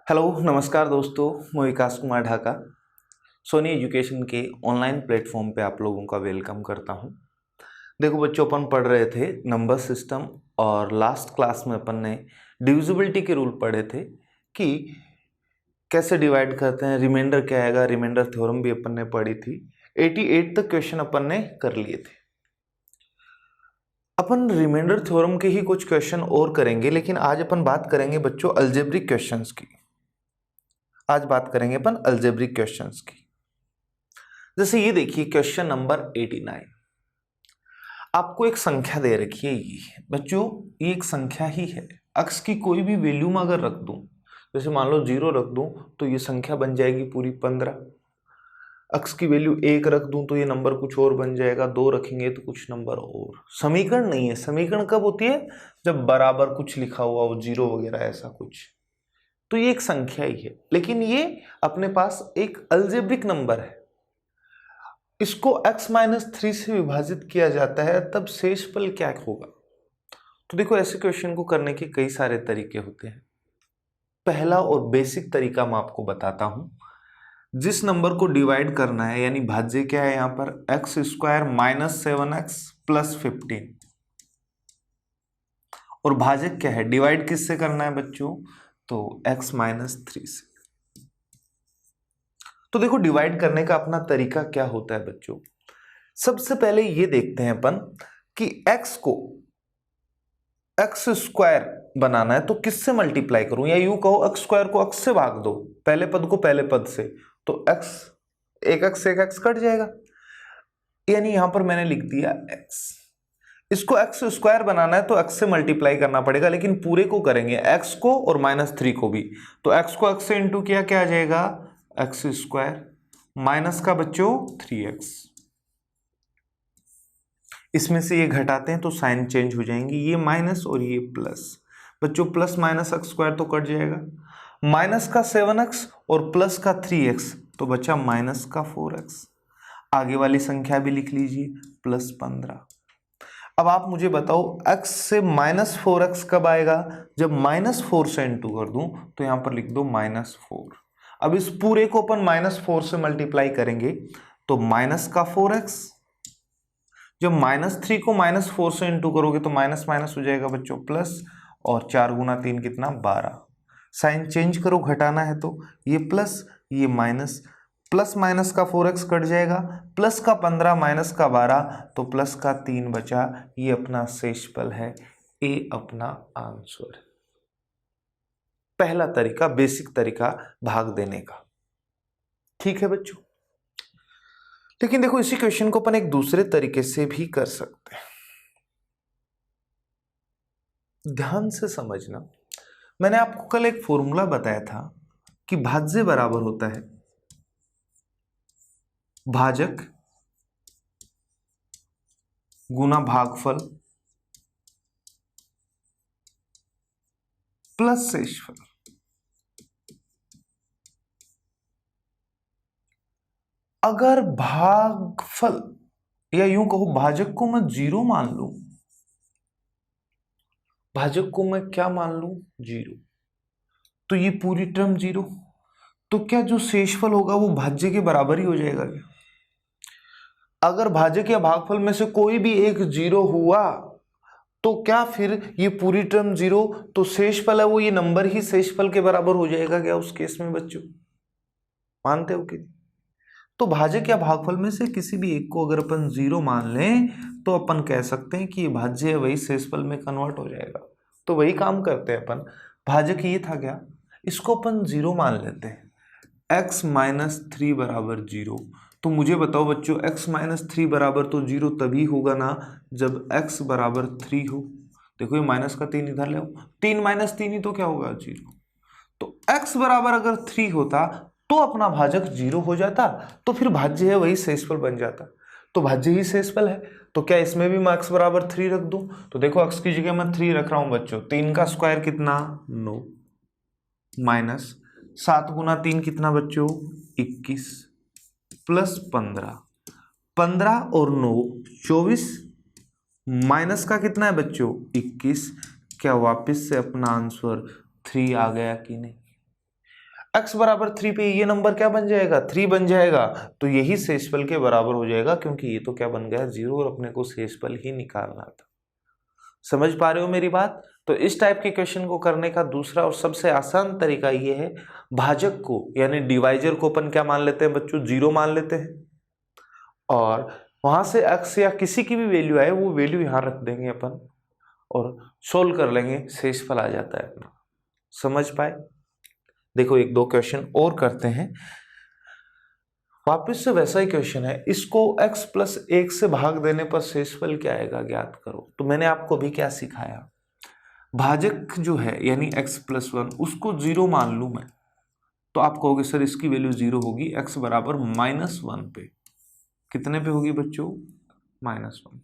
Hello नमस्कार दोस्तों, मैं विकास कुमार ढाका सोनी एजुकेशन के ऑनलाइन प्लेटफॉर्म पे आप लोगों का वेलकम करता हूं। देखो बच्चों, अपन पढ़ रहे थे नंबर सिस्टम और लास्ट क्लास में अपन ने डिविजिबिलिटी के रूल पढ़े थे कि कैसे डिवाइड करते हैं, रिमाइंडर क्या आएगा, रिमाइंडर थ्योरम भी अपन ने पढ़ी थी। 88 तक क्वेश्चन अपन ने कर लिए थे। अपन रिमाइंडर थ्योरम के ही कुछ क्वेश्चन और करेंगे, लेकिन आज अपन बात करेंगे बच्चों अलजेब्रिक क्वेश्चंस की। आज बात करेंगे अपन अलजेब्रिक क्वेश्चंस की। जैसे ये देखिए क्वेश्चन नंबर 89। आपको एक संख्या दे रखी है, ये बच्चों ये एक संख्या ही है। अक्स की कोई भी वैल्यू में अगर रख दूं, जैसे मान लो 0 रख दूं तो ये संख्या बन जाएगी पूरी 15। अक्स की वैल्यू 1 रख दूं तो ये नंबर कुछ और बन जाएगा, 2 रखेंगे तो कुछ नंबर और। समीकरण नहीं है। समीकरण कब होती है? जब बराबर कुछ लिखा हुआ हो, 0 वगैरह ऐसा कुछ। तो ये एक संख्या ही है, लेकिन ये अपने पास एक अलजेब्रिक नंबर है। इसको x-3 से विभाजित किया जाता है, तब शेषफल क्या होगा? तो देखो, ऐसे क्वेश्चन को करने के कई सारे तरीके होते हैं। पहला और बेसिक तरीका मैं आपको बताता हूं। जिस नंबर को डिवाइड करना है, यानी भाज्य क्या है यहां पर, x² - 7x + 15, और भाजक क्या है, डिवाइड किससे करना है बच्चों? तो x-3 से। तो देखो, डिवाइड करने का अपना तरीका क्या होता है बच्चों। सबसे पहले ये देखते हैं अपन कि x को x² बनाना है तो किससे मल्टीप्लाई करूं, या यूं कहो x² को x से भाग दो, पहले पद को पहले पद से, तो x एक x कट जाएगा। यानी यहां पर मैंने लिख दिया x। इसको x² बनाना है तो x से मल्टीप्लाई करना पड़ेगा, लेकिन पूरे को करेंगे, x को और -3 को भी। तो x को x से इंटू किया, क्या आ जाएगा, x² माइनस का बच्चों 3x। इसमें से ये घटाते हैं तो साइन चेंज हो जाएंगी, ये माइनस और ये प्लस। बच्चों प्लस माइनस x² तो कट जाएगा, माइनस का 7x और प्लस का 3x, तो बचा माइनस का 4x। आगे वाली संख्या भी लिख लीजिए, +15। अब आप मुझे बताओ x से -4x कब आएगा? जब -4 से इंटू कर दूं तो यहां पर लिख दो -4। अब इस पूरे को अपन -4 से मल्टीप्लाई करेंगे तो माइनस का 4x। जब -3 को -4 से इंटू करोगे तो माइनस माइनस हो जाएगा बच्चों प्लस, और 4 × 3 कितना, 12। साइन चेंज करो, घटाना है तो ये प्लस ये माइनस, प्लस माइनस का 4x कट जाएगा, प्लस का 15 माइनस का 12, तो प्लस का 3 बचा। ये अपना शेषफल है, ए अपना आंसर। पहला तरीका, बेसिक तरीका भाग देने का। ठीक है बच्चों, लेकिन देखो इसी क्वेश्चन को अपन एक दूसरे तरीके से भी कर सकते हैं। ध्यान से समझना, मैंने आपको कल एक फॉर्मूला बताया था कि भाज्य बराबर होता है भाजक गुना भागफल प्लस शेषफल। अगर भागफल, या यूं कहो भाजक को मैं 0 मान लूं, भाजक को मैं क्या मान लूं, 0, तो ये पूरी टर्म 0, तो क्या जो शेषफल होगा वो भाज्य के बराबर ही हो जाएगा क्या? अगर भाजक या भागफल में से कोई भी एक 0 हुआ तो क्या फिर ये पूरी टर्म 0, तो शेषफल है वो ये नंबर ही शेषफल के बराबर हो जाएगा क्या उस केस में बच्चों? मानते हो कि? तो भाजक या भागफल में से किसी भी एक को अगर अपन 0 मान लें तो अपन कह सकते हैं कि ये भाज्य है वही शेषफल में कन्वर्ट हो जाएगा। तो वही काम करते हैं अपन। भाजक ये था क्या, इसको अपन 0 मान लेते हैं, x-3 बराबर 0। तो मुझे बताओ बच्चों, x-3 बराबर तो 0 तभी होगा ना जब x बराबर 3 हो। देखो ये माइनस का 3 इधर ले आओ, 3 - 3 ही तो क्या होगा, 0। तो x बराबर अगर 3 होता तो अपना भाजक 0 हो जाता, तो फिर भाज्य है वही शेषफल बन जाता। तो भाज्य ही शेषफल है, तो क्या इसमें भी मैं x बराबर 3 रख दूं? तो देखो x की जगह मैं 3 रख रहा हूं बच्चों, 3 का स्क्वायर कितना, 9, माइनस 7 × 3 कितना बच्चों, 21, प्लस 15, 15 और 9 24, माइनस का कितना है बच्चों, 21। क्या वापस से अपना आंसर 3 आ गया कि नहीं? x बराबर 3 पे ये नंबर क्या बन जाएगा, 3 बन जाएगा। तो यही शेषफल के बराबर हो जाएगा, क्योंकि ये तो क्या बन गया 0 और अपने को शेषफल ही निकालना था। समझ पा रहे हो मेरी बात? तो इस टाइप के क्वेश्चन को करने का दूसरा और सबसे आसान तरीका ये है, भाजक को यानी डिवाइजर को अपन क्या मान लेते हैं बच्चों, 0 मान लेते हैं, और वहां से x या किसी की भी वैल्यू आए वो वैल्यू यहां रख देंगे अपन और सोल्व कर लेंगे, शेषफल आ जाता है अपना। समझ पाए? देखो एक दो क्वेश्चन और करते हैं, वापस से वैसा ही क्वेश्चन है, इसको x प्लस 1 से भाग देने पर शेषफल क्या आएगा ज्ञात करो। तो मैंने आपको अभी क्या सिखाया, भाजक जो है यानी x प्लस 1 उसको 0 मान लूं मैं, तो आप कहोगे सर इसकी वैल्यू 0 होगी, x बराबर -1 पे। कितने पे होगी बच्चों, -1।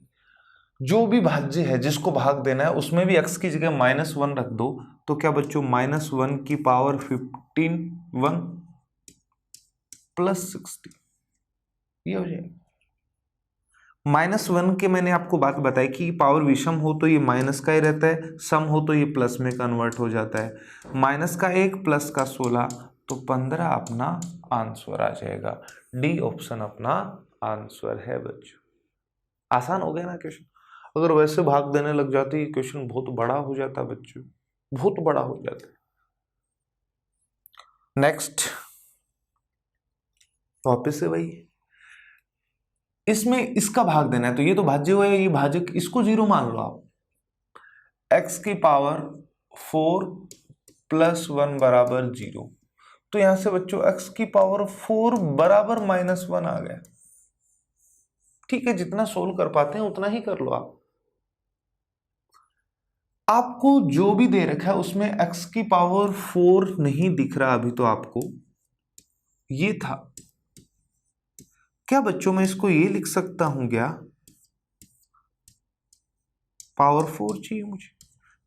जो भी भाज्य है जिसको भाग देना है उसमें भी x की जगह -1 रख दो, तो क्या बच्चों -1 की पावर 15 1 प्लस 60 ये हो जाएगा। -1 के मैंने आपको बात बताई कि पावर विषम हो तो ये माइनस का ही रहता है, सम हो तो ये प्लस में कन्वर्ट हो जाता है। -1 प्लस का 16 तो 15 अपना आंसर आ जाएगा। डी ऑप्शन अपना आंसर है बच्चों। आसान हो गया ना क्वेश्चन। अगर वैसे भाग देने लग जाती क्वेश्चन बहुत बड़ा हो जाता बच्चों, बहुत बड़ा हो जाता। नेक्स्ट वापस से वही, इसमें इसका भाग देना है, तो ये तो भाज्य हुआ है, ये भाजक, इसको 0 मान लो आप। x की पावर 4 प्लस 1 बराबर 0, तो यहां से बच्चों x की पावर 4 बराबर -1 आ गया। ठीक है, जितना सोल्व कर पाते हैं उतना ही कर लो आप। आपको जो भी दे रखा है उसमें x की पावर 4 नहीं दिख रहा अभी, तो आपको ये था क्या बच्चों, मैं इसको ये लिख सकता हूं क्या, पावर 4 चाहिए मुझे,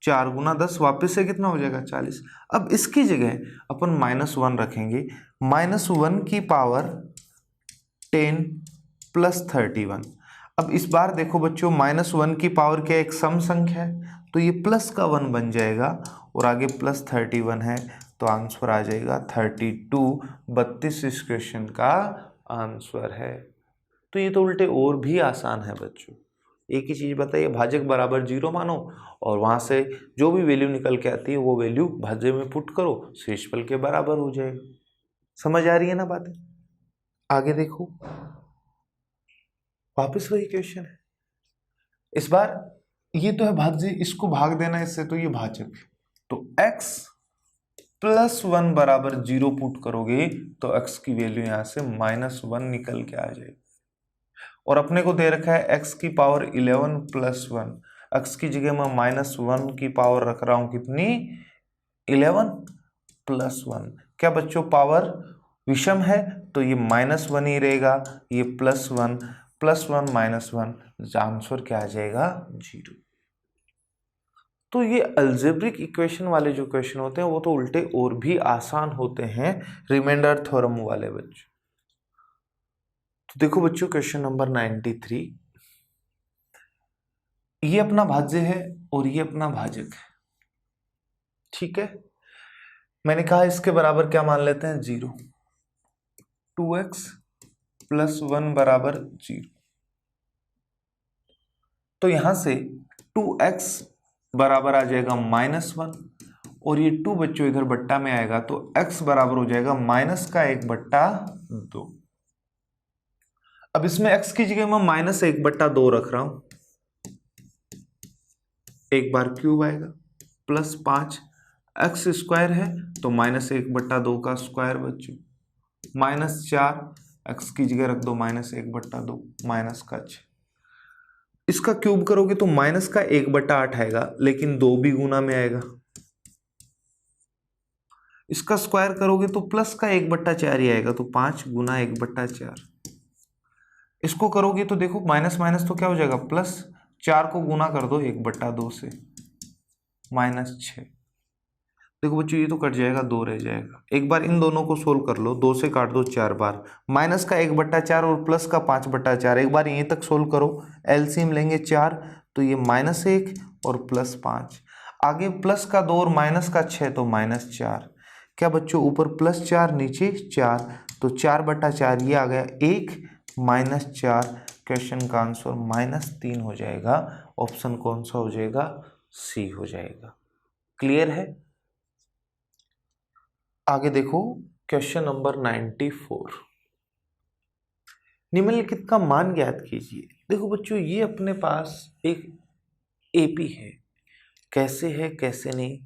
4 गुना 10 वापस से कितना हो जाएगा 40। अब इसकी जगह अपन -1 रखेंगे, -1 की पावर 10 प्लस 31। अब इस बार देखो बच्चों -1 की पावर क्या एक सम संख्या है, तो ये प्लस का 1 बन जाएगा और आगे प्लस 31 है, तो आंसर आ जाएगा 32। 32 इस क्वेश्चन का आंसर है। तो ये तो उल्टे और भी आसान है बच्चों। एक ही चीज बताइए, भाजक बराबर 0 मानो और वहां से जो भी वैल्यू निकल के आती है वो वैल्यू भाज्य में पुट करो, शेषफल के बराबर हो जाएगा। समझ आ रही है ना बातें? आगे देखो, वापस वही क्वेश्चन है। इस बार ये तो है भाज्य, इसको भाग देना इससे, तो ये भाजक, तो x प्लस 1 बराबर 0 पुट करोगे तो x की वैल्यू यहां से -1 निकल के आ जाएगी। और अपने को दे रखा है x की पावर 11 प्लस 1, x की जगह मैं -1 की पावर रख रहा हूं, कितनी 11 प्लस 1। क्या बच्चों पावर विषम है तो ये -1 ही रहेगा, ये +1 +1 -1, आंसर क्या आ जाएगा 0। तो ये अलजेब्रिक इक्वेशन वाले जो क्वेश्चन होते हैं वो तो उल्टे और भी आसान होते हैं, रिमाइंडर थ्योरम वाले बच्चों। तो देखो बच्चों क्वेश्चन नंबर 93, ये अपना भाज्य है और ये अपना भाजक है। ठीक है, मैंने कहा इसके बराबर क्या मान लेते हैं 0, 2x प्लस 1 बराबर 0। तो यहां से 2x बराबर आ जाएगा -1 और ये 2 बच्चों इधर बट्टा में आएगा, तो x बराबर हो जाएगा -1/2। अब इसमें x की जगह मैं -1/2 रख रहा हूं, एक बार क्यूब आएगा +5, x स्क्वायर है तो -1/2 का स्क्वायर बच्चों, -4, x की जगह रख दो -1/2 -6। इसका क्यूब करोगे तो -1/8 आएगा, लेकिन 2 भी गुना में आएगा। इसका स्क्वायर करोगे तो +1/4 ही आएगा, तो 5 गुना 1/4। इसको करोगे तो देखो माइनस माइनस तो क्या हो जाएगा प्लस, 4 को गुना कर दो 1/2 से, -6। देखो बच्चों ये तो कट जाएगा, 2 रह जाएगा। एक बार इन दोनों को सोल्व कर लो, 2 से काट दो 4 बार, माइनस का 1/4 और प्लस का 5/4। एक बार यहीं तक सोल्व करो, एलसीएम लेंगे 4, तो ये -1 और +5। आगे प्लस का 2 और माइनस का 6 तो -4। क्या बच्चों, ऊपर +4 नीचे 4, तो 4/4 ये आ गया 1 -4। क्वेश्चन का आंसर -3 हो जाएगा। ऑप्शन कौन सा हो जाएगा? सी हो जाएगा। क्लियर है? आगे देखो क्वेश्चन नंबर 94। निम्नलिखित का मान ज्ञात कीजिए। देखो बच्चों, ये अपने पास एक एपी है, कैसे है कैसे नहीं,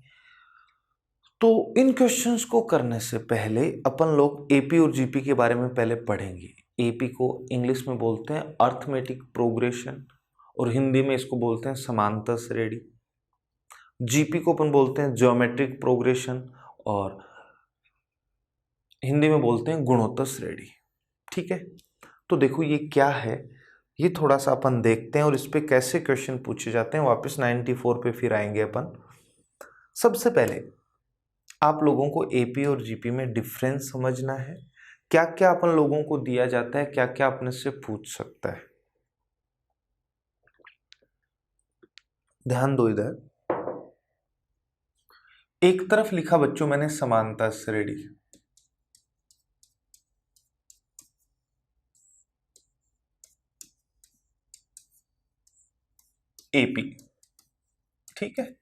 तो इन क्वेश्चंस को करने से पहले अपन लोग एपी और जीपी के बारे में पहले पढ़ेंगे। एपी को इंग्लिश में बोलते हैं अर्थमेटिक प्रोग्रेशन और हिंदी में इसको बोलते हैं समांतर श्रेणी। जीपी को अपन बोलते हैं ज्योमेट्रिक प्रोग्रेशन और हिंदी में बोलते हैं गुणोत्तर श्रेणी। ठीक है, तो देखो ये क्या है, ये थोड़ा सा अपन देखते हैं और इस पे कैसे क्वेश्चन पूछे जाते हैं। वापस 94 पे फिर आएंगे अपन। सबसे पहले आप लोगों को एपी और जीपी में डिफरेंस समझना है। क्या क्या अपन लोगों को दिया जाता है, क्या क्या अपने से पूछ सकता है। ध्यान दो इधर, एक तरफ लिखा बच्चों मैंने समांतर श्रेणी, एपी, ठीक है,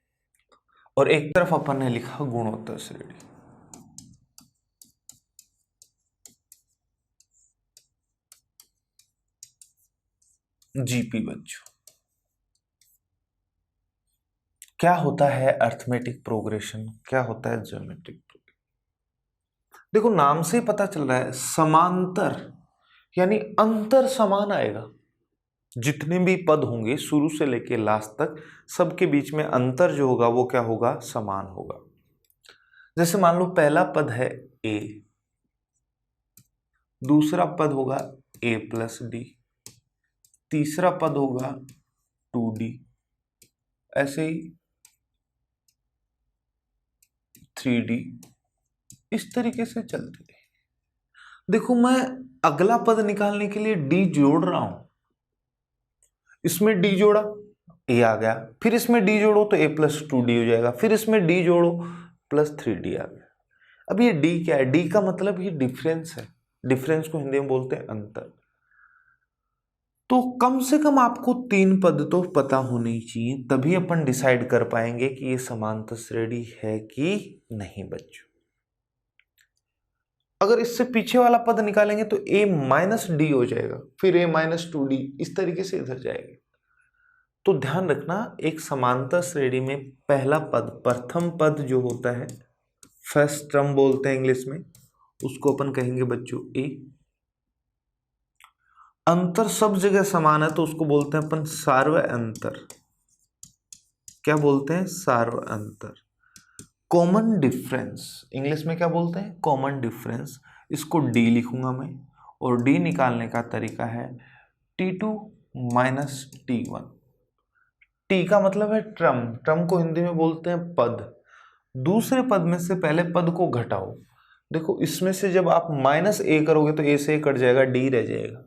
और एक तरफ अपन ने लिखा गुणोत्तर श्रेणी। जीपी बच्चों, क्या होता है अर्थमेटिक प्रोग्रेशन, क्या होता है ज्योमेट्रिक प्रोग्रेशन। देखो नाम से ही पता चल रहा है समांतर, यानी अंतर समान आएगा। जितने भी पद होंगे शुरू से लेके लास्ट तक, सबके बीच में अंतर जो होगा वो क्या होगा? समान होगा। जैसे मान लो पहला पद है a, दूसरा पद होगा a+d, तीसरा पद होगा 2d, ऐसे ही 3d, इस तरीके से चलते हैं। देखो मैं अगला पद निकालने के लिए d जोड़ रहा हूं, इसमें d जोड़ा a आ गया, फिर इसमें d जोड़ो तो a+2d हो जाएगा, फिर इसमें d जोड़ो +3d आ गया। अब ये d क्या है? d का मतलब ये डिफरेंस है। डिफरेंस को हिंदी में बोलते हैं अंतर। तो कम से कम आपको 3 पद तो पता होने ही चाहिए, तभी अपन डिसाइड कर पाएंगे कि ये समांतर श्रेणी है कि नहीं बच्चों। अगर इससे पीछे वाला पद निकालेंगे तो a-d हो जाएगा, फिर a-2d, इस तरीके से इधर जाएगा। तो ध्यान रखना, एक समांतर श्रेणी में पहला पद, प्रथम पद जो होता है, फर्स्ट टर्म बोलते हैं इंग्लिश में, उसको अपन कहेंगे बच्चों a। अंतर सब जगह समान है तो उसको बोलते हैं अपन सार्व अंतर। क्या बोलते हैं? सार्व अंतर। कॉमन डिफरेंस इंग्लिश में क्या बोलते हैं? Common difference. इसको d लिखूंगा मैं, और d निकालने का तरीका है T2 - T1। T का मतलब है टर्म, टर्म को हिंदी में बोलते हैं पद। दूसरे पद में से पहले पद को घटाओ। देखो इसमें से जब आप -a करोगे तो a से कट जाएगा, d रह जाएगा।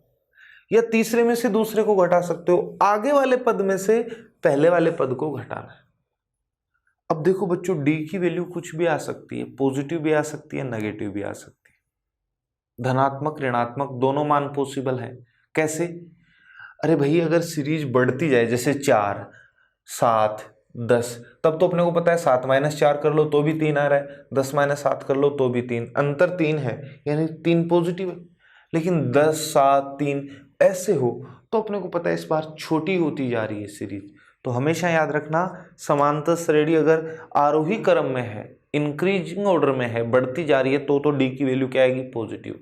या तीसरे में से दूसरे को घटा सकते हो, आगे वाले पद में से पहले वाले पद को घटाना है। अब देखो बच्चों, d की वैल्यू कुछ भी आ सकती है, पॉजिटिव भी आ सकती है, नेगेटिव भी आ सकती है, धनात्मक ऋणात्मक दोनों मान पॉसिबल है। कैसे? अरे भाई अगर सीरीज बढ़ती जाए, जैसे 4, 7, 10, तब तो अपने को पता है 7 - 4 कर लो तो भी 3 आ रहा है, 10 - 7 कर लो तो भी 3, अंतर 3 है, यानी 3 पॉजिटिव है। लेकिन 10, 7, 3 ऐसे हो तो अपने को पता है इस बार छोटी होती जा रही है सीरीज। तो हमेशा याद रखना, समांतर श्रेणी अगर आरोही क्रम में है, इंक्रीजिंग ऑर्डर में है, बढ़ती जा रही है, तो डी की वैल्यू क्या आएगी? पॉजिटिव।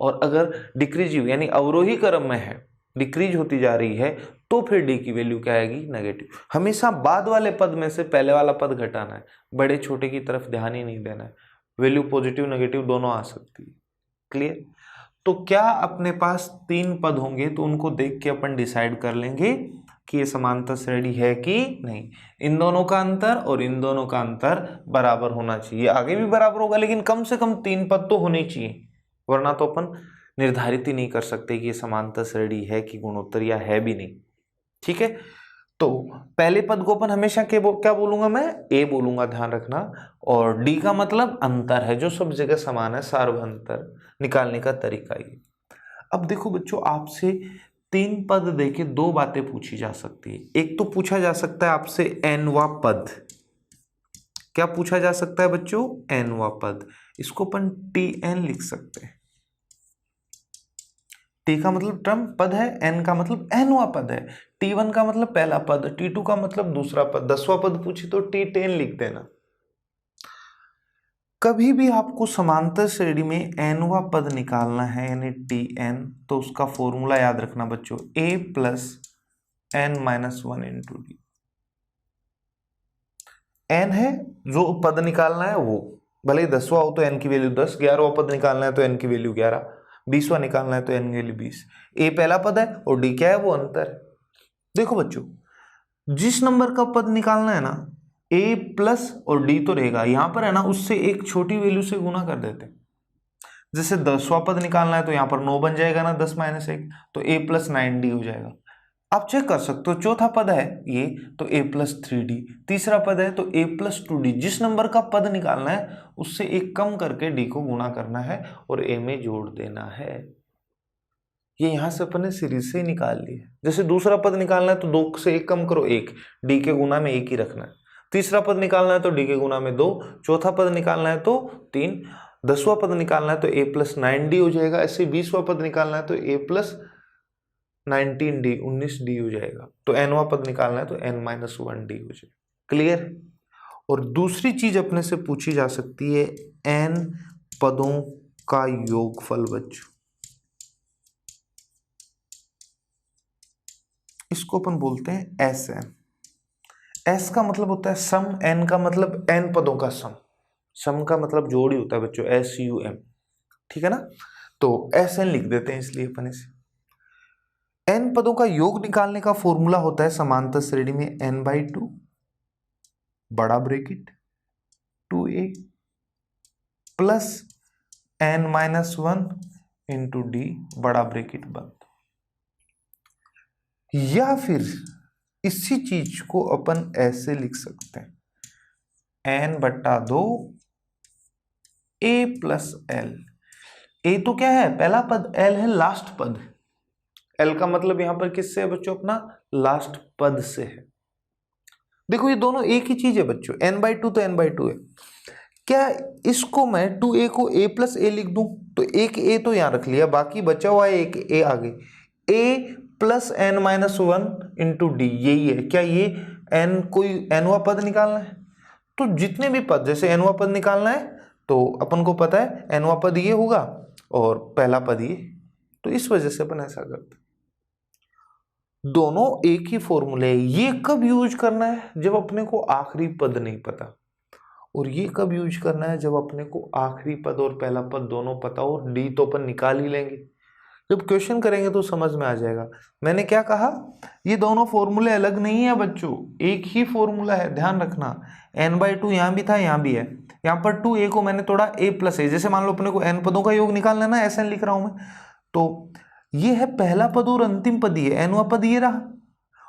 और अगर डिक्रीजिव यानी अवरोही क्रम में है, डिक्रीज होती जा रही है, तो फिर डी की वैल्यू क्या आएगी? नेगेटिव। हमेशा बाद वाले पद में से पहले वाला पद घटाना है, बड़े छोटे की तरफ ध्यान ही नहीं देना है। वैल्यू पॉजिटिव नेगेटिव दोनों आ सकती है। क्लियर? तो क्या अपने पास 3 पद होंगे तो उनको देख के अपन डिसाइड कर लेंगे कि ये समांतर श्रेणी है कि नहीं। इन दोनों का अंतर और इन दोनों का अंतर बराबर होना चाहिए, आगे भी बराबर होगा, लेकिन कम से कम 3 पद तो होने चाहिए, वरना तो अपन निर्धारित ही नहीं कर सकते कि ये समांतर श्रेणी है कि गुणोत्तर या है भी नहीं। ठीक है, तो पहले पद को अपन हमेशा क्या बोलूंगा मैं, ए बोलूंगा, ध्यान रखना। और डी का मतलब अंतर है, जो सब जगह समान है, सार्वअंतर निकालने का तरीका ये। अब देखो बच्चों, आपसे 3 पद देके 2 बातें पूछी जा सकती है। एक तो पूछा जा सकता है आपसे nवा पद। क्या पूछा जा सकता है बच्चों? nवा पद। इसको अपन tn लिख सकते हैं। t का मतलब टर्म पद है, n का मतलब nवा पद है, t1 का मतलब पहला पद, t2 का मतलब दूसरा पद, 10वां पद पूछे तो t10 लिख देना। कभी भी आपको समांतर श्रेणी में nवा पद निकालना है यानी tn, तो उसका फॉर्मूला याद रखना बच्चों, a plus n minus 1 into D. n है जो पद निकालना है वो, भले ही 10वां हो तो n की वैल्यू 10, 11वां पद निकालना है तो n की वैल्यू 11, 20वां निकालना है तो n की वैल्यू 20। a पहला पद है और d क्या है? वो अंतर है। देखो बच्चों, जिस नंबर का पद निकालना है ना, a प्लस और d तो रहेगा, यहां पर है ना, उससे एक छोटी वैल्यू से गुना कर देते हैं। जैसे 10वां पद निकालना है तो यहाँ पर 9 बन जाएगा ना, 10 माइनस 1, तो a प्लस 9d हो जाएगा। आप चेक कर सकते हो, चौथा पद है ये तो a प्लस 3d, तीसरा पद है तो a प्लस 2d। जिस नंबर का पद निकालना है उससे एक कम करके d को गुणा करना है और a में जोड़ देना है। ये यहां से अपने सीरीज से ही निकाल लिए। जैसे दूसरा पद निकालना है तो 2 से 1 कम करो 1, d के गुना में 1 ही रखना है। तीसरा पद निकालना है तो d के गुना में 2, चौथा पद निकालना है तो 3, 10वां पद निकालना है तो a प्लस 9d हो जाएगा। ऐसे 20वां पद निकालना है तो a प्लस 19d 19d हो जाएगा। तो nवां पद निकालना है तो n माइनस 1d हो जाएगा। क्लियर? और दूसरी चीज अपने से पूछी जा सकती है n पदों का योगफल बच्चों। इसको अपन बोलते हैं Sn। S का मतलब होता है सम, n का मतलब n पदों का सम। सम का मतलब जोड़ ही होता है बच्चों, SUM। ठीक है ना? तो Sn लिख देते हैं इसलिए अपन इसे। n पदों का योग निकालने का फॉर्मूला होता है समांतर श्रेणी में n/2 बड़ा bracket 2a plus n minus 1 into D बड़ा ब्रैकेट बंद। या फिर इसी चीज को अपन ऐसे लिख सकते हैं n/2 a plus l। a तो क्या है? पहला पद। l है लास्ट पद। l का मतलब यहां पर किससे है बच्चों? अपना लास्ट पद से है। देखो ये दोनों एक ही चीज है बच्चों, n/2 तो n/2 है। क्या इसको मैं 2a को a प्लस a लिख दूं? तो एक a तो यहां रख लिया, बाकी बचा हुआ है एक a आगे, a plus n minus 1 into D, यही है। क्या ये n कोई nवा पद निकालना है? तो जितने भी पद, जैसे nवा पद निकालना है तो अपन को पता है nवा पद ये होगा और पहला पद ये, तो इस वजह से अपन ऐसा करते। दोनों एक ही फॉर्मूले है। ये कब यूज करना है? जब अपने को आखिरी पद नहीं पता। और ये कब यूज करना है? जब अपने को आखिरी पद और पहला पद दोनों पता हो, और डी तो अपन निकाल ही लेंगे। जब क्वेश्चन करेंगे तो समझ में आ जाएगा। मैंने क्या कहा? ये दोनों फॉर्मूले अलग नहीं है बच्चों, एक ही फॉर्मूला है, ध्यान रखना। n/2 यहाँ भी था, यहाँ भी है। यहाँ पर 2a को मैंने तोड़ा a प्लस a। जैसे मान लो अपने को n पदों का योग निकालना है ना, ऐसा लिख रहा हूं मैं, तो ये है पहला पद और अंतिम पद ही है, nवा पद ये रहा,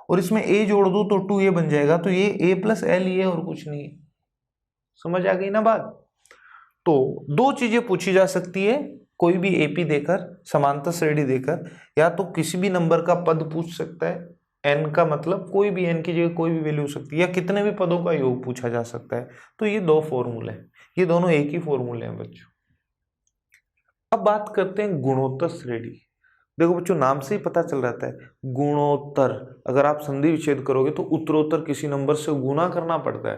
और इसमें a जोड़ दो तो 2a बन जाएगा। तो ये a प्लस l ये और कुछ नहीं है। समझ आ गई ना बात? तो दो चीजें पूछी जा सकती है कोई भी एपी देकर, समांतर श्रेणी देकर। या तो किसी भी नंबर का पद पूछ सकता है, n का मतलब कोई भी n की जगह कोई भी वैल्यू हो सकती है, या कितने भी पदों का योग पूछा जा सकता है। तो ये दो फॉर्मूले हैं, ये दोनों एक ही फॉर्मूले हैं बच्चों। अब बात करते हैं गुणोत्तर श्रेणी। देखो बच्चों, नाम से ही पता चल जाता है गुणोत्तर। अगर आप संधि विच्छेद करोगे तो उत्तरोत्तर किसी नंबर से गुना करना पड़ता है,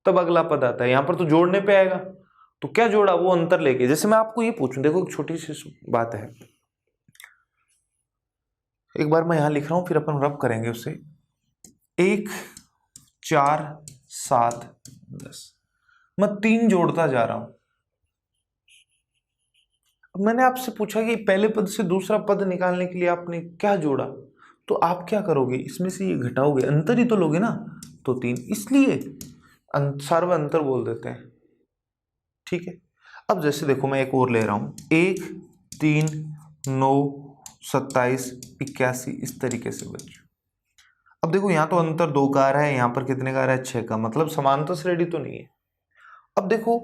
तब अगला पद आता है। यहां पर तो जोड़ने पे आएगा, तो क्या जोड़ा? वो अंतर लेके। जैसे मैं आपको ये पूछूं, देखो एक छोटी सी बात है, एक बार मैं यहां लिख रहा हूं, फिर अपन रब करेंगे उससे। 1 4 7 10, मैं 3 जोड़ता जा रहा हूं। अब मैंने आपसे पूछा कि पहले पद से दूसरा पद निकालने के लिए आपने क्या जोड़ा, तो आप क्या करोगे? इसमें से ये घटाओगे, अंतर ही तो लोगे ना। तो 3, इसलिए सर्व अंतर बोल देते हैं। ठीक है। अब जैसे देखो, मैं एक और ले रहा हूं, 1 3 9 27 81, इस तरीके से बच्चों। अब देखो यहाँ तो अंतर 2 का आ रहा है, यहाँ पर कितने का आ रहा है 6 का, मतलब समांतर श्रेणी तो नहीं है। अब देखो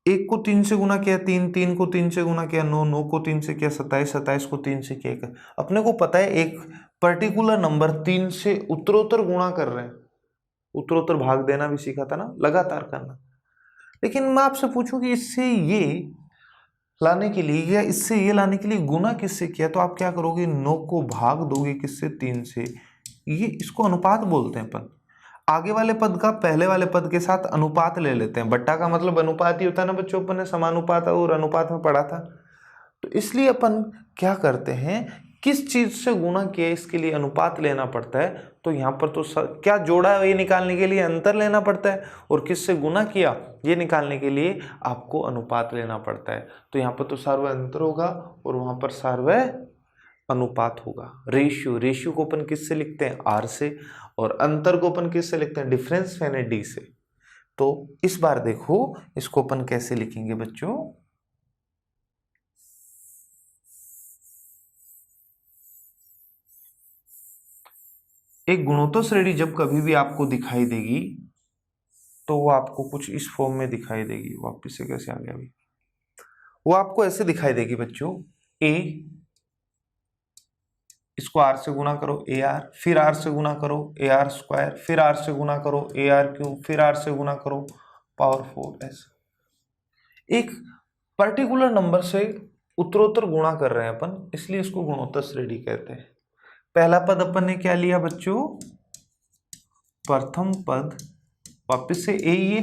1 को 3 से गुना किया 3, 3 को 3 से गुना किया 9, 9 को 3 से किया 27, 27 को 3 से किया 1। अपने को पता है एक पर्टिकुलर नंबर 3 से उत्तरोत्तर गुणा कर रहे हैं, उत्तरोत्तर भाग देना भी सीखा था ना, लगातार करना। लेकिन मैं आपसे पूछूं कि इससे ये लाने के लिए या इससे ये लाने के लिए गुना किससे किया, तो आप क्या करोगे, 9 को भाग दोगे किससे, 3 से। ये इसको अनुपात बोलते हैं अपन। आगे वाले पद का पहले वाले पद के साथ अनुपात ले लेते हैं। बट्टा का मतलब अनुपात ही होता है ना बच्चों, अपन ने समानुपात और अनुपात में पढ़ा था। तो इसलिए अपन क्या करते हैं, किस चीज से गुणा किया इसके लिए अनुपात लेना पड़ता है। तो यहाँ पर तो क्या जोड़ा है ये निकालने के लिए अंतर लेना पड़ता है, और किससे गुना किया ये निकालने के लिए आपको अनुपात लेना पड़ता है। तो यहाँ पर तो सार्वय अंतर होगा और वहां पर सार्वय अनुपात होगा। रेशियो, रेशियो को अपन किससे लिखते हैं, आर से, और अंतर को अपन किससे लिखते हैं, डिफरेंस यानी डी से। तो इस बार देखो इसको अपन कैसे लिखेंगे बच्चों, एक गुणोत्तर श्रेणी जब कभी भी आपको दिखाई देगी तो वो आपको कुछ इस फॉर्म में दिखाई देगी। वापिस से कैसे आ गया अभी, वो आपको ऐसे दिखाई देगी बच्चों, ए, इसको आर से गुना करो ए आर, फिर आर से गुना करो ए आर स्क्वायर, फिर आर से गुना करो ए आर क्यूब, फिर आर से गुना करो पावर 4। ऐसे एक पर्टिकुलर नंबर से उत्तरोत्तर गुणा कर रहे हैं अपन, इसलिए इसको गुणोत्तर श्रेणी कहते हैं। पहला पद अपन ने क्या लिया बच्चों, प्रथम पद, वापस से ए ये।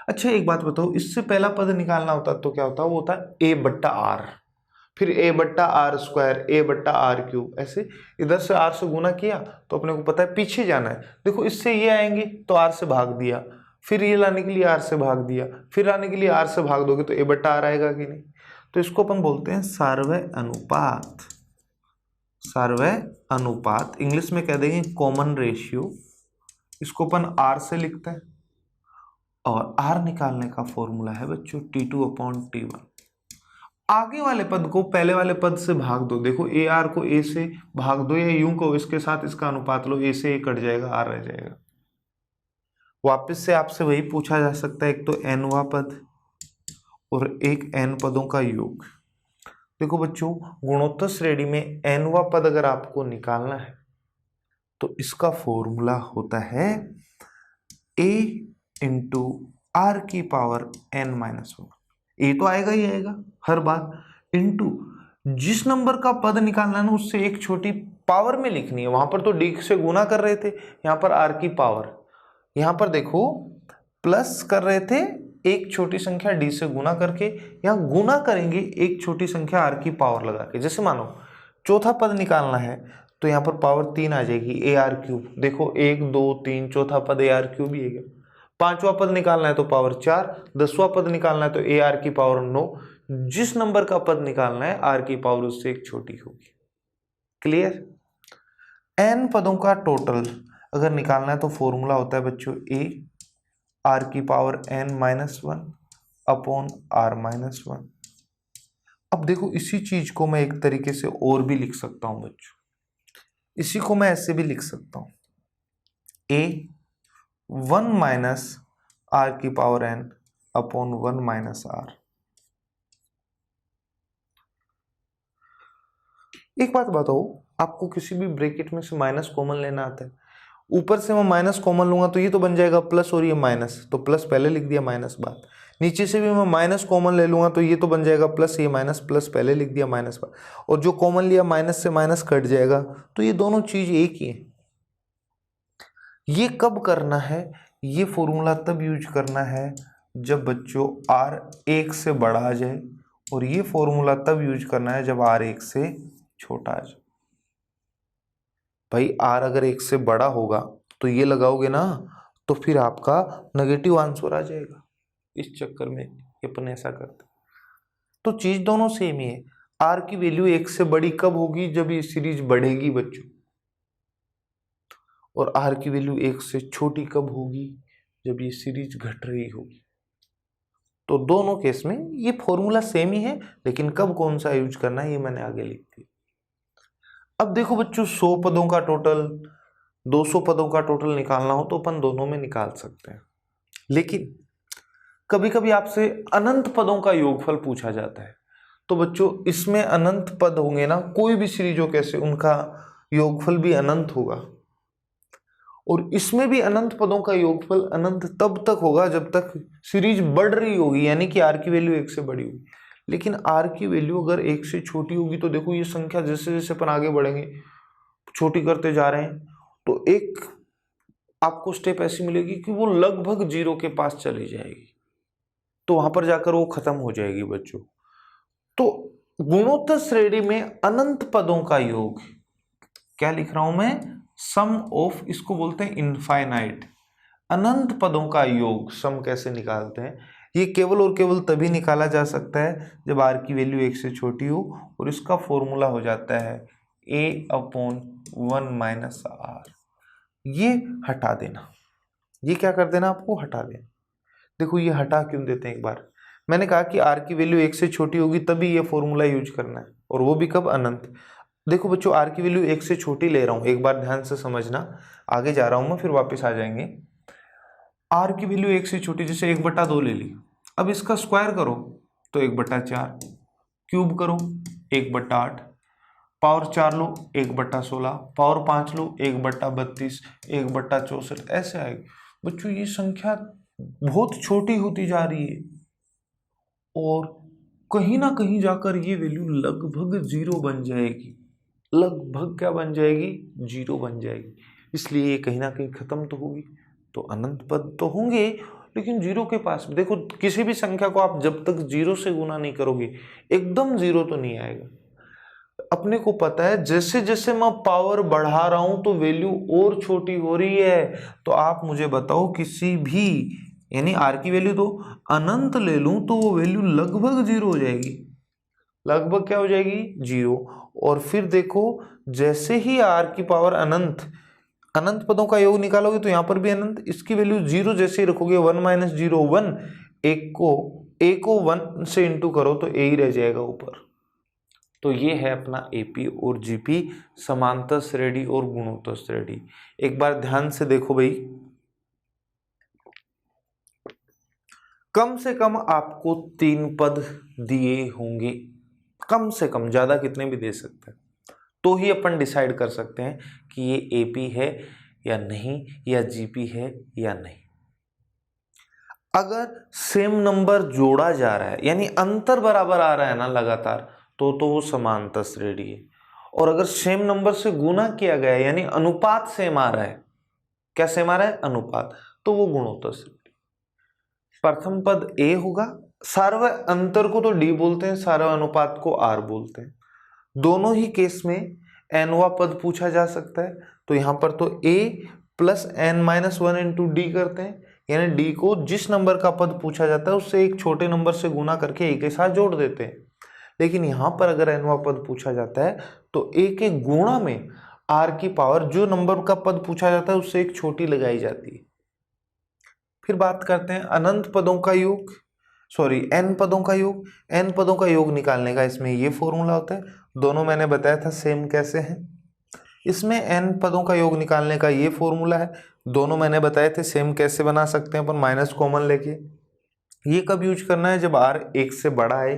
अच्छा एक बात बताओ, इससे पहला पद निकालना होता तो क्या होता, वो होता है ए बट्टा आर, फिर ए बट्टा आर स्क्वायर, ए बट्टा आर क्यूब। ऐसे इधर से आर से गुना किया तो अपने को पता है पीछे जाना है। देखो इससे ये आएंगे तो आर से भाग दिया, फिर ये लाने के लिए आर से भाग दिया, फिर लाने के लिए आर से भाग दोगे तो ए बट्टा आर आएगा कि नहीं। तो इसको अपन बोलते हैं सार्वय अनुपात। सार्वय अनुपात इंग्लिश में कह देंगे कॉमन रेशियो। इसको अपन आर से लिखते हैं, और आर निकालने का फॉर्मूला है बच्चों T2/T1। आगे वाले पद को पहले वाले पद से भाग दो। देखो ए आर को ए से भाग दो, या यूं को इसके साथ इसका अनुपात लो, ए से ए कट जाएगा, आर रह जाएगा। वापस से आपसे वही पूछा जा सकता है, एक तो nवा पद और एक n पदों का योग। देखो बच्चों गुणोत्तर श्रेणी में nवा पद अगर आपको निकालना है तो इसका फॉर्मूला होता है a इंटू आर की पावर n-1। ए तो आएगा ही आएगा हर बार, इंटू जिस नंबर का पद निकालना है ना उससे एक छोटी पावर में लिखनी है। वहां पर तो डी से गुना कर रहे थे, यहाँ पर आर की पावर, यहाँ पर देखो प्लस कर रहे थे एक छोटी संख्या डी से गुना करके, यहाँ गुना करेंगे एक छोटी संख्या आर की पावर लगा के। जैसे मानो चौथा पद निकालना है तो यहाँ पर पावर 3 आ जाएगी, ए आर क्यूब। देखो 1 2 3 चौथा पद ए आर क्यूब ही है। पांचवा पद निकालना है तो पावर 4, 10वां पद निकालना है तो ए आर की पावर 9। जिस नंबर का पद निकालना है आर की पावर उससे एक छोटी होगी। क्लियर। एन पदों का टोटल अगर निकालना है तो फॉर्मूला होता है बच्चों ए आर की पावर n-1 अपॉन r-1। अब देखो इसी चीज को मैं एक तरीके से और भी लिख सकता हूं बच्चों, इसी को मैं ऐसे भी लिख सकता हूं, a 1 माइनस आर की power n upon 1 minus r. एक बात बताओ, आपको किसी भी ब्रैकेट में से माइनस कॉमन लेना आता है, ऊपर से मैं माइनस कॉमन लूंगा तो ये तो बन जाएगा प्लस और ये माइनस, तो प्लस पहले लिख दिया माइनस बाद। नीचे से भी मैं माइनस कॉमन ले लूंगा तो ये तो बन जाएगा प्लस, ये माइनस, प्लस पहले लिख दिया माइनस बाद, और जो कॉमन लिया माइनस से माइनस कट जाएगा, तो ये दोनों चीज एक ही है। ये कब करना है, ये फॉर्मूला तब यूज करना है जब बच्चों r 1 से बड़ा आ जाए, और ये फॉर्मूला तब यूज करना है जब r 1 से छोटा आ जाए। भाई r अगर 1 से बड़ा होगा तो ये लगाओगे ना तो फिर आपका नेगेटिव आंसर आ जाएगा। इस चक्कर में अपन ऐसा करते, तो चीज दोनों सेम ही है। r की वैल्यू 1 से बड़ी कब होगी, जब ये सीरीज बढ़ेगी बच्चों, और r की वैल्यू 1 से छोटी कब होगी, जब ये सीरीज घट रही होगी। तो दोनों केस में ये फॉर्मूला सेम ही है, लेकिन कब कौन सा यूज करना है ये मैंने आगे लिख दिया। अब देखो बच्चों 100 पदों का टोटल, 200 पदों का टोटल निकालना हो तो अपन दोनों में निकाल सकते हैं। लेकिन कभी कभी आपसे अनंत पदों का योगफल पूछा जाता है, तो बच्चों इसमें अनंत पद होंगे ना, कोई भी सीरीज हो कैसे, उनका योगफल भी अनंत होगा। और इसमें भी अनंत पदों का योगफल अनंत तब तक होगा जब तक सीरीज बढ़ रही होगी, यानी कि आर की वैल्यू 1 से बड़ी होगी। लेकिन आर की वैल्यू अगर 1 से छोटी होगी तो देखो ये संख्या जैसे जैसे अपन आगे बढ़ेंगे छोटी करते जा रहे हैं, तो एक आपको स्टेप ऐसी मिलेगी कि वो लगभग 0 के पास चली जाएगी, तो वहां पर जाकर वो खत्म हो जाएगी बच्चों। तो गुणोत्तर श्रेणी में अनंत पदों का योग, क्या लिख रहा हूं मैं, सम ऑफ, इसको बोलते हैं इनफाइनाइट, अनंत पदों का योग सम कैसे निकालते हैं, ये केवल और केवल तभी निकाला जा सकता है जब आर की वैल्यू 1 से छोटी हो, और इसका फॉर्मूला हो जाता है a/1 माइनस आर। ये हटा देना, ये क्या कर देना, आपको हटा देना। देखो ये हटा क्यों देते हैं, एक बार मैंने कहा कि आर की वैल्यू 1 से छोटी होगी तभी ये फॉर्मूला यूज करना है, और वो भी कब, अनंत। देखो बच्चों आर की वैल्यू 1 से छोटी ले रहा हूं, एक बार ध्यान से समझना, आगे जा रहा हूं मैं फिर वापस आ जाएंगे। आर की वैल्यू 1 से छोटी, जैसे 1/2 ले ली, अब इसका स्क्वायर करो तो 1/4, क्यूब करो 1/8, पावर 4 लो 1/16, पावर 5 लो 1/32, 1/64, ऐसे आएगी। बच्चों ये संख्या बहुत छोटी होती जा रही है, और कहीं ना कहीं जाकर ये वैल्यू लगभग 0 बन जाएगी, लगभग क्या बन जाएगी, 0 बन जाएगी। इसलिए ये कहीं ना कहीं खत्म तो होगी, तो अनंत पद तो होंगे लेकिन 0 के पास। देखो किसी भी संख्या को आप जब तक 0 से गुना नहीं करोगे एकदम 0 तो नहीं आएगा। अपने को पता है जैसे जैसे मैं पावर बढ़ा रहा हूं तो वैल्यू और छोटी हो रही है। तो आप मुझे बताओ किसी भी, यानी आर की वैल्यू तो अनंत ले लूं तो वो वैल्यू लगभग 0 हो जाएगी, लगभग क्या हो जाएगी, 0। और फिर देखो जैसे ही आर की पावर अनंत, अनंत पदों का योग निकालोगे तो यहां पर भी अनंत, इसकी वैल्यू 0 जैसे ही रखोगे 1 माइनस 0 1, एक को 1 से इंटू करो तो ए ही रह जाएगा ऊपर। तो ये है अपना एपी और जीपी, समांतर श्रेणी और गुणोत्तर श्रेणी। एक बार ध्यान से देखो भाई, कम से कम आपको 3 पद दिए होंगे, कम से कम, ज्यादा कितने भी दे सकते हैं, तो ही अपन डिसाइड कर सकते हैं कि ये एपी है या नहीं, या जीपी है या नहीं। अगर सेम नंबर जोड़ा जा रहा है यानी अंतर बराबर आ रहा है ना लगातार, तो वो समांतर श्रेणी है। और अगर सेम नंबर से गुना किया गया है यानी अनुपात सेम आ रहा है, क्या सेम आ रहा है, अनुपात, तो वो गुणोत्तर श्रेणी। प्रथम पद ए होगा, सार्वय अंतर को तो डी बोलते हैं, सार्वय अनुपात को आर बोलते हैं। दोनों ही केस में एनवा पद पूछा जा सकता है, तो यहां पर तो a plus n minus 1 into D करते हैं, यानी डी को जिस नंबर का पद पूछा जाता है उससे एक छोटे नंबर से गुना करके a के साथ जोड़ देते हैं। लेकिन यहां पर अगर एनवा पद पूछा जाता है तो a के गुणा में r की पावर, जो नंबर का पद पूछा जाता है उससे एक छोटी लगाई जाती है। फिर बात करते हैं अनंत पदों का योग, सॉरी n पदों का योग। n पदों का योग निकालने का इसमें ये फॉर्मूला होता है, दोनों मैंने बताया था सेम कैसे है। इसमें n पदों का योग निकालने का ये फॉर्मूला है, दोनों मैंने बताए थे सेम कैसे बना सकते हैं अपन, माइनस कॉमन लेके। ये कब यूज करना है, जब r 1 से बड़ा है,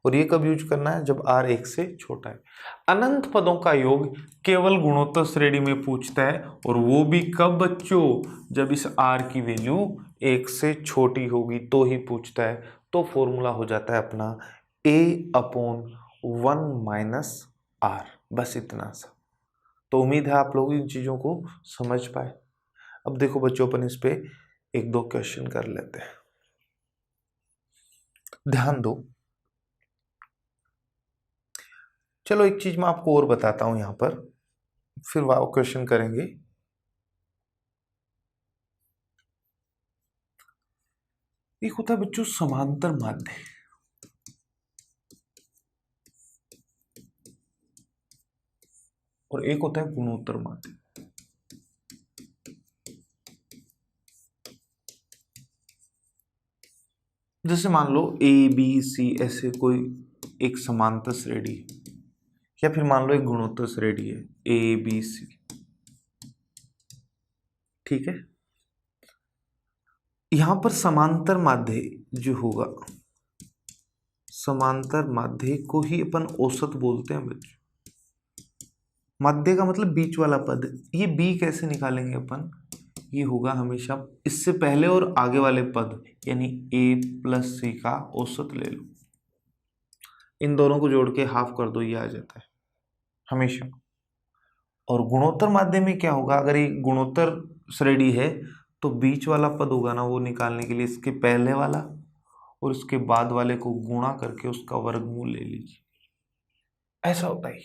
और ये कब यूज करना है, जब r 1 से छोटा है। अनंत पदों का योग केवल गुणोत्तर श्रेणी में पूछता है, और वो भी कब बच्चों, जब इस r की वैल्यू 1 से छोटी होगी तो ही पूछता है। तो फॉर्मूला हो जाता है अपना a/1 माइनस आर, बस इतना सा। तो उम्मीद है आप लोग इन चीजों को समझ पाए। अब देखो बच्चों अपन इस पे 1-2 क्वेश्चन कर लेते हैं, ध्यान दो। चलो एक चीज मैं आपको और बताता हूं यहां पर, फिर वो क्वेश्चन करेंगे। एक होता है बच्चों समांतर माध्य, और एक होता है गुणोत्तर माध्य। जैसे मान लो ए बी सी ऐसे कोई एक समांतर श्रेणी है, या फिर मान लो एक गुणोत्तर श्रेणी है ए बी सी। ठीक है। यहां पर समांतर माध्य जो होगा, समांतर माध्य को ही अपन औसत बोलते हैं बच्चों। माध्य का मतलब बीच वाला पद। ये बी कैसे निकालेंगे अपन, ये होगा हमेशा इससे पहले और आगे वाले पद, यानी a प्लस सी का औसत ले लो, इन दोनों को जोड़ के हाफ कर दो, ये आ जाता है हमेशा। और गुणोत्तर माध्य में क्या होगा, अगर ये गुणोत्तर श्रेणी है तो बीच वाला पद होगा ना, वो निकालने के लिए इसके पहले वाला और इसके बाद वाले को गुणा करके उसका वर्गमूल ले लीजिए, ऐसा होता है।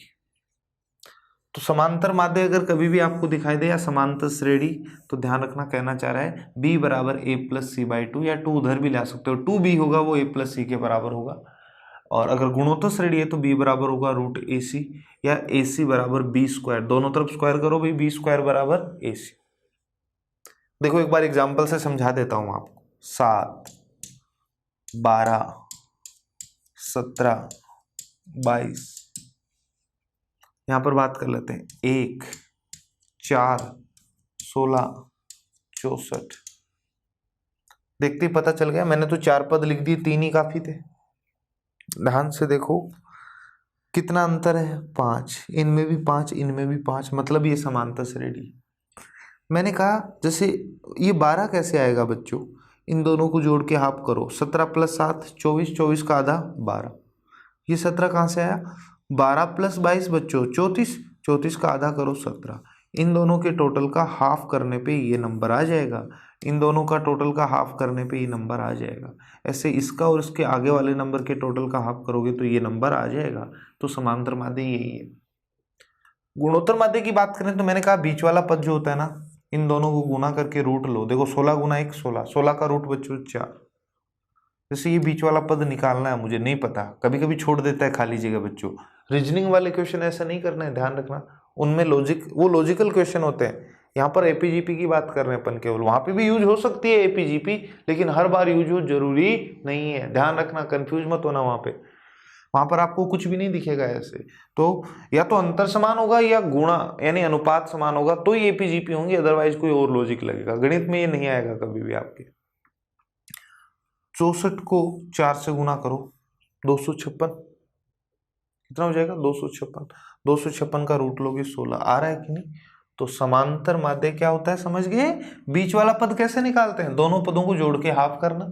तो समांतर माध्य अगर कभी भी आपको दिखाई दे या समांतर श्रेणी, तो ध्यान रखना, कहना चाह रहा है b बराबर a प्लस सी बाई 2, या 2 उधर भी ला सकते हो, 2b होगा वो a प्लस सी के बराबर होगा। और अगर गुणोत्तर श्रेणी है तो b बराबर होगा रूट ए सी, या ए सी बराबर बी स्क्वायर, दोनों तरफ स्क्वायर करो भाई, बी स्क्वायर बराबर ए सी। देखो एक बार एग्जाम्पल से समझा देता हूं आपको। 7, 12, 17, 22, यहां पर बात कर लेते हैं 1, 4, 16, 64। देखते ही पता चल गया, मैंने तो 4 पद लिख दिए, 3 ही काफी थे। ध्यान से देखो कितना अंतर है, 5, इनमें भी 5, इनमें भी 5, मतलब ये समांतर श्रेणी। मैंने कहा जैसे ये 12 कैसे आएगा बच्चों, इन दोनों को जोड़ के हाफ करो, 17 प्लस 7 24, 24 का आधा 12, ये 17 कहाँ से आया, 12 प्लस 22 बच्चों 34, 34 का आधा करो 17, इन दोनों के टोटल का हाफ करने पे ये नंबर आ जाएगा, इन दोनों का टोटल का हाफ करने पे ये नंबर आ जाएगा। ऐसे इसका और इसके आगे वाले नंबर के टोटल का हाफ करोगे तो ये नंबर आ जाएगा। तो समांतर माध्य यही है। गुणोत्तर माध्य की बात करें तो मैंने कहा बीच वाला पद जो होता है ना, इन दोनों को गुना करके रूट लो। देखो 16 गुना 1 16, 16 का रूट बच्चों 4। जैसे ये बीच वाला पद निकालना है, मुझे नहीं पता, कभी कभी छोड़ देता है खाली जगह बच्चों। रीजनिंग वाले क्वेश्चन ऐसा नहीं करना है, ध्यान रखना, उनमें लॉजिक, वो लॉजिकल क्वेश्चन होते हैं। यहाँ पर एपीजीपी की बात कर रहे हैं अपन केवल, वहां पे भी यूज हो सकती है एपीजीपी, लेकिन हर बार यूज हो जरूरी नहीं है, ध्यान रखना, कंफ्यूज मत होना। वहां पर आपको कुछ भी नहीं दिखेगा ऐसे, तो या तो अंतर समान होगा या गुणा यानी अनुपात समान होगा तो ये एपीजीपी होंगी, अदरवाइज कोई और लॉजिक लगेगा। गणित में ये नहीं आएगा कभी भी आपके। 64 को 4 से गुना करो, 256, कितना हो जाएगा 256, 256 का रूट लोगे 16, आ रहा है कि नहीं। तो समांतर माध्य क्या होता है समझ गए, बीच वाला पद कैसे निकालते हैं, दोनों पदों को जोड़ के हाफ करना।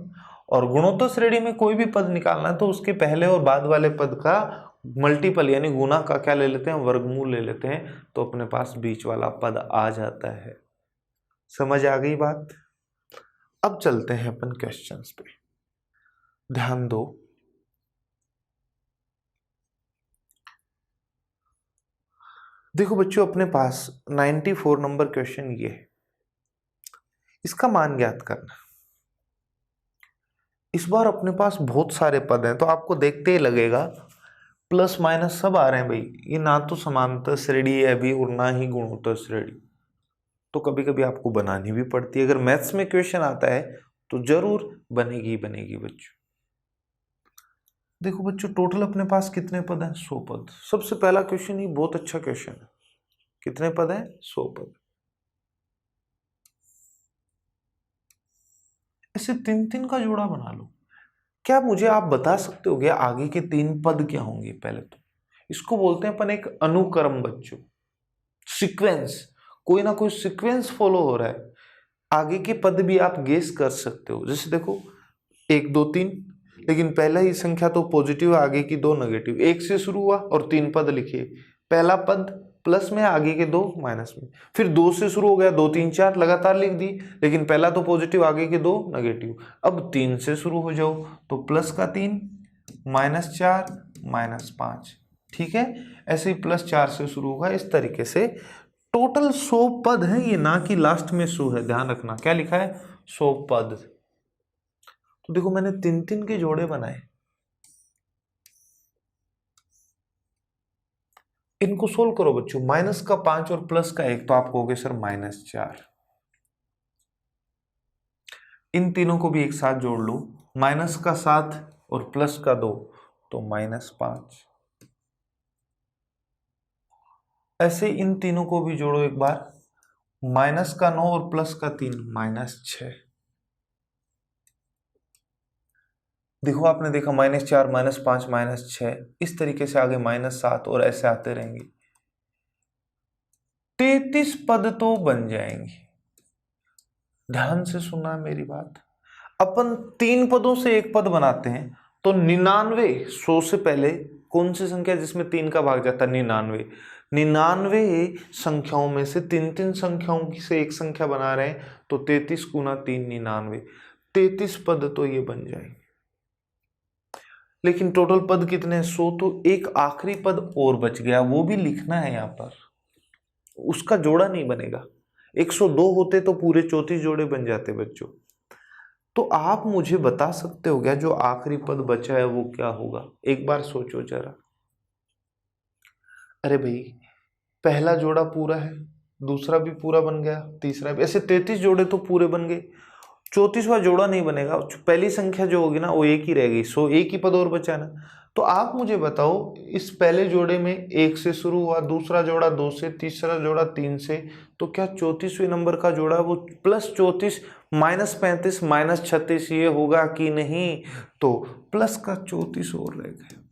और गुणोत्तर श्रेणी में कोई भी पद निकालना है तो उसके पहले और बाद वाले पद का मल्टीपल यानी गुना का क्या ले लेते हैं, वर्गमूल ले लेते हैं, तो अपने पास बीच वाला पद आ जाता है। समझ आ गई बात। अब चलते हैं अपन क्वेश्चंस पे, ध्यान दो। देखो बच्चों अपने पास 94 नंबर क्वेश्चन ये है, इसका मान ज्ञात करना। इस बार अपने पास बहुत सारे पद हैं तो आपको देखते ही लगेगा प्लस माइनस सब आ रहे हैं भाई, ये ना तो समांतर श्रेणी है अभी और ना ही गुणोत्तर श्रेणी, तो कभी कभी आपको बनानी भी पड़ती है। अगर मैथ्स में क्वेश्चन आता है तो जरूर बनेगी ही बनेगी बच्चों। देखो बच्चों टोटल अपने पास कितने पद हैं, 100 पद। सबसे पहला क्वेश्चन ही बहुत अच्छा क्वेश्चन है, कितने पद हैं, 100 पद। ऐसे 3-3 का जोड़ा बना लो। क्या मुझे आप बता सकते हो आगे के 3 पद क्या होंगे। पहले तो इसको बोलते हैं अपन एक अनुक्रम बच्चों, सीक्वेंस, कोई ना कोई सीक्वेंस फॉलो हो रहा है। आगे के पद भी आप गेस कर सकते हो, जैसे देखो 1 2 3, लेकिन पहला ही संख्या तो पॉजिटिव है, आगे की 2 नेगेटिव, 1 से शुरू हुआ और 3 पद लिखे, पहला पद प्लस में, आगे के 2 माइनस में, फिर 2 से शुरू हो गया, 2 3 4 लगातार लिख दी, लेकिन पहला तो पॉजिटिव, आगे के 2 नेगेटिव। अब 3 से शुरू हो जाओ तो प्लस का 3, -4, -5, ठीक है। ऐसे ही +4 से शुरू होगा, इस तरीके से टोटल 100 पद हैं ये, ना कि लास्ट में 100 है, ध्यान रखना। क्या लिखा है, 100 पद। तो देखो मैंने 3-3 के जोड़े बनाए, इनको सोल्व करो बच्चों। माइनस का 5 और प्लस का 1, तो आप कहोगे सर -4। इन तीनों को भी एक साथ जोड़ लो, माइनस का 7 और प्लस का 2, तो -5। ऐसे इन तीनों को भी जोड़ो एक बार, माइनस का 9 और प्लस का 3 -6। देखो आपने देखा -4 -5 -6, इस तरीके से आगे -7 और ऐसे आते रहेंगे। 33 पद तो बन जाएंगे। ध्यान से सुनना है मेरी बात। अपन 3 पदों से एक पद बनाते हैं तो 99, 100 से पहले कौन सी संख्या जिसमें 3 का भाग जाता है? 99। 99 संख्याओं में से 3 संख्याओं की से एक संख्या बना रहे हैं तो 33 गुना 3 99, 33 पद तो ये बन जाएंगे। लेकिन टोटल पद कितने हैं? 100। तो एक आखिरी पद और बच गया, वो भी लिखना है यहां पर, उसका जोड़ा नहीं बनेगा। 102 होते तो पूरे 34 जोड़े बन जाते बच्चों। तो आप मुझे बता सकते हो क्या जो आखिरी पद बचा है वो क्या होगा? एक बार सोचो जरा। अरे भाई, पहला जोड़ा पूरा है, दूसरा भी पूरा बन गया, तीसरा भी, ऐसे 33 जोड़े तो पूरे बन गए। 34वां जोड़ा नहीं बनेगा, पहली संख्या जो होगी ना वो एक ही रह गई, सो एक ही पद और बचा ना। तो आप मुझे बताओ, इस पहले जोड़े में 1 से शुरू हुआ, दूसरा जोड़ा 2 से, तीसरा जोड़ा 3 से, तो क्या 34वें नंबर का जोड़ा वो +34 -35 -36 ये होगा कि नहीं? तो प्लस का 34 और रह गए।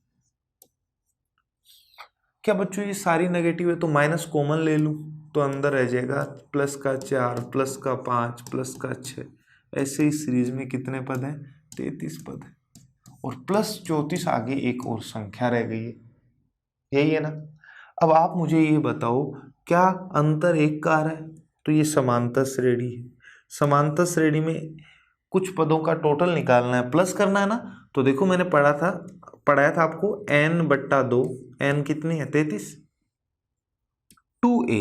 क्या बच्चों ये सारी नेगेटिव है तो माइनस कॉमन ले लूं तो अंदर रह जाएगा प्लस का 4, प्लस का 5, प्लस का 6। ऐसे ही सीरीज में कितने पद हैं? 33 पद है। और प्लस 34 आगे एक और संख्या रह गई है, यही है ना? अब आप मुझे ये बताओ, क्या अंतर एक का आ रहा है? तो ये समांतर श्रेणी है। समांतर श्रेणी में कुछ पदों का टोटल निकालना है, प्लस करना है ना। तो देखो मैंने पढ़ाया था आपको n/2, n कितनी है? 33। 2a,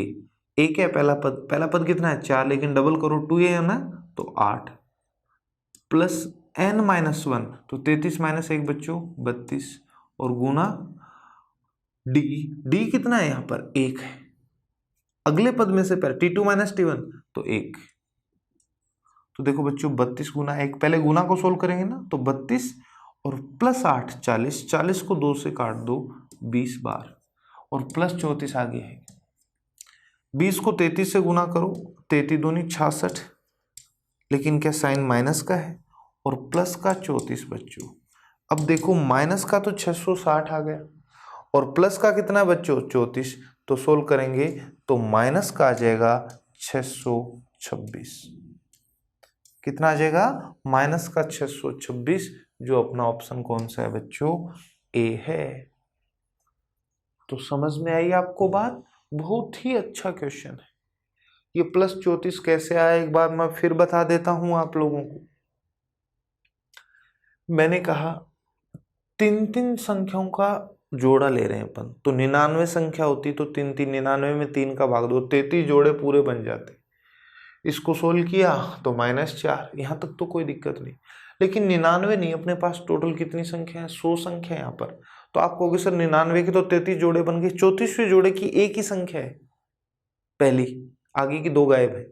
a क्या है? पहला पद कितना है? 4, लेकिन डबल करो 2a है ना, तो 8 प्लस n-1, तो 33 - 1 बच्चों 32, और गुना d कितना है यहाँ पर? 1 है। अगले पद में से पहले t2 - t1 तो 1। तो देखो बच्चों 32 गुना 1, पहले गुना को सोल्व करेंगे ना, तो 32 और प्लस 8 40, 40 को 2 से काट दो 20 बार, और प्लस 34 आगे है। 20 को 33 से गुना करो, 33 दूनी 66, लेकिन क्या साइन माइनस का है, और प्लस का 34 बच्चों। अब देखो माइनस का तो 660 आ गया, और प्लस का कितना बच्चों? 34। तो सोल्व करेंगे तो माइनस का आ जाएगा 626। कितना आ जाएगा? माइनस का 626, जो अपना ऑप्शन कौन सा है बच्चों? ए है। तो समझ में आई आपको बात? बहुत ही अच्छा क्वेश्चन है। ये प्लस 34 कैसे आया एक बार मैं फिर बता देता हूं आप लोगों को। मैंने कहा 3 संख्याओं का जोड़ा ले रहे हैं अपन, तो 99 संख्या होती तो 3 99 में 3 का भाग दो, 33 जोड़े पूरे बन जाते। इसको सोल्व किया तो -4, यहाँ तक तो कोई दिक्कत नहीं। लेकिन 99 नहीं, अपने पास टोटल कितनी संख्या है? 100 संख्या है यहाँ पर। तो आप कहोगे सर 99 के तो 33 जोड़े बन गए, 34वें जोड़े की एक ही संख्या है पहली, आगे की 2 गायब है,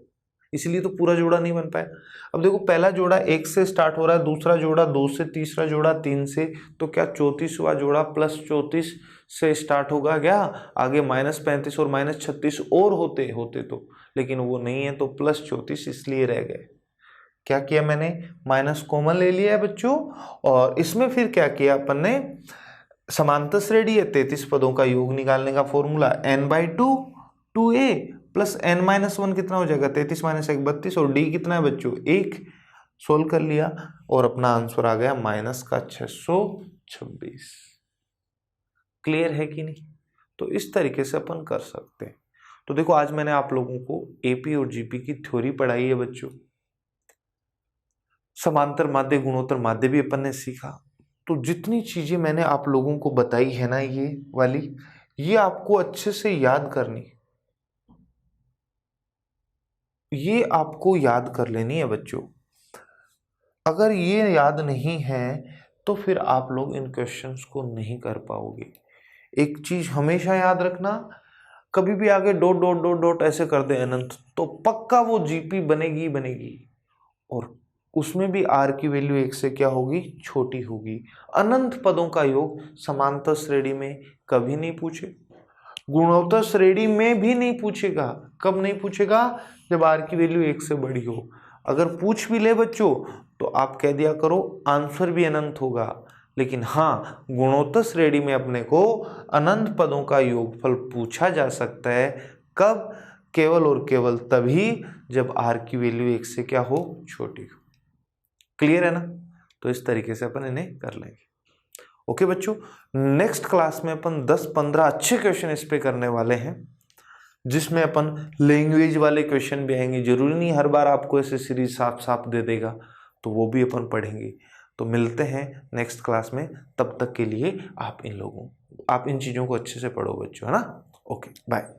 इसलिए तो पूरा जोड़ा नहीं बन पाया। अब देखो पहला जोड़ा 1 से स्टार्ट हो रहा है, दूसरा जोड़ा 2 से, तीसरा जोड़ा 3 से, तो क्या 34वां जोड़ा +34 से स्टार्ट होगा क्या? आगे -35 और -36 और होते तो, लेकिन वो नहीं है, तो +34 इसलिए रह गए। क्या किया मैंने? माइनस कॉमन ले लिया है बच्चों, और इसमें फिर क्या किया अपन ने? समांतर श्रेणी है, 33 पदों का योग निकालने का formula n/2 2a plus n-1 कितना हो जाएगा? 33 - 1 32, और d कितना है बच्चों? 1। सोल्व कर लिया और अपना आंसर आ गया माइनस का 626। क्लियर है कि नहीं? तो इस तरीके से अपन कर सकते हैं। तो देखो आज मैंने आप लोगों को एपी और जीपी की थ्योरी पढ़ाई है बच्चों। समांतर माध्य, गुणोत्तर माध्य भी अपन ने सीखा। तो जितनी चीजें मैंने आप लोगों को बताई है ना, ये वाली, ये आपको अच्छे से याद करनी, ये आपको याद कर लेनी है बच्चों। अगर ये याद नहीं है तो फिर आप लोग इन क्वेश्चंस को नहीं कर पाओगे। एक चीज हमेशा याद रखना, कभी भी आगे डॉट डॉट डॉट डॉट ऐसे कर दे अनंत, तो पक्का वो जीपी बनेगी बनेगी, और उसमें भी आर की वैल्यू 1 से क्या होगी? छोटी होगी। अनंत पदों का योग समांतर श्रेणी में कभी नहीं पूछे। गुणोत्तर श्रेणी में भी नहीं पूछेगा। कब नहीं पूछेगा? जब r की वैल्यू 1 से बड़ी हो। अगर पूछ भी ले बच्चों तो आप कह दिया करो आंसर भी अनंत होगा। लेकिन हाँ, गुणोत्तर श्रेणी में अपने को अनंत पदों का योगफल पूछा जा सकता है। कब? केवल और केवल तभी जब r की वैल्यू 1 से क्या हो? छोटी हो। क्लियर है ना? तो इस तरीके से अपन इन्हें कर लेंगे। ओके बच्चों, नेक्स्ट क्लास में अपन 10-15 अच्छे क्वेश्चन इस पे करने वाले हैं, जिसमें अपन लैंग्वेज वाले क्वेश्चन भी आएंगे। जरूरी नहीं हर बार आपको ऐसे सीरीज साफ साफ दे देगा, तो वो भी अपन पढ़ेंगे। तो मिलते हैं नेक्स्ट क्लास में। तब तक के लिए आप इन चीज़ों को अच्छे से पढ़ो बच्चों, है ना? Okay, bye.